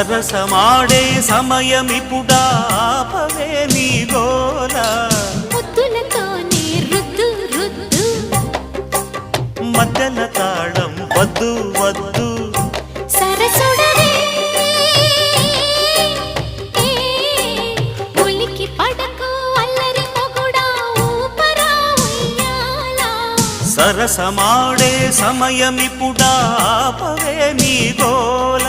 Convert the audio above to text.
సరసమాడే సమయమిపుడా ఆపవే నీ గోల ముద్దులతోనే రుద్దు రుద్దు మధ్యల తాళం వద్దు వద్దు సరసుడవే ఉలికి పడకు అల్లరి మొగుడా ఊపరా ఉయ్యాలా సరసమాడే సమయమిపుడా ఆపవే నీ గోల